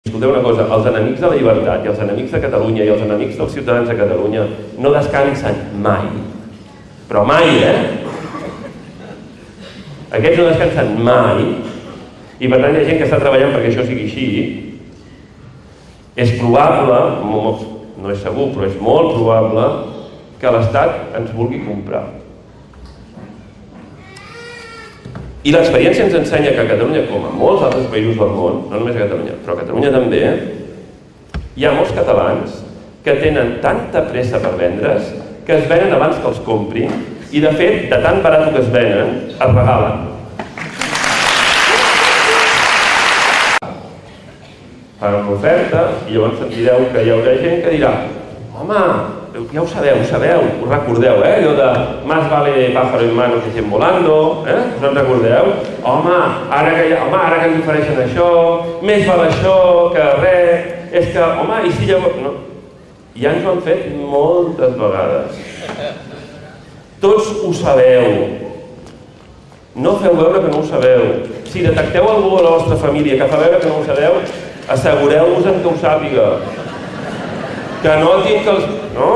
Escolteu una cosa, els enemics de la llibertat i els enemics de Catalunya i els enemics dels ciutadans de Catalunya no descansen mai. Però mai, Aquests no descansen mai i per tant hi ha gent que està treballant perquè això sigui així. És probable, no és segur, però és molt probable que l'Estat ens vulgui comprar. I l'experiència ens ensenya que a Catalunya, com a molts altres països del món, no només a Catalunya, però a Catalunya també, hi ha molts catalans que tenen tanta pressa per vendre's que es venen abans que els comprin i, de fet, de tan barat que es venen, es regalen. Fan una oferta i llavors sentireu que hi haurà gent que dirà: home, ja ho sabeu, ho recordeu, allò de más vale pájaro en mano que 100 volando, us en recordeu? Home, ara que ens ofereixen això, més val això que res, és que, home, i si llavors... No. Ja ens ho han fet moltes vegades. Tots ho sabeu. No feu veure que no ho sabeu. Si detecteu algú a la vostra família que fa veure que no ho sabeu, assegureu-vos que ho sàpiga. Que notin que els... No?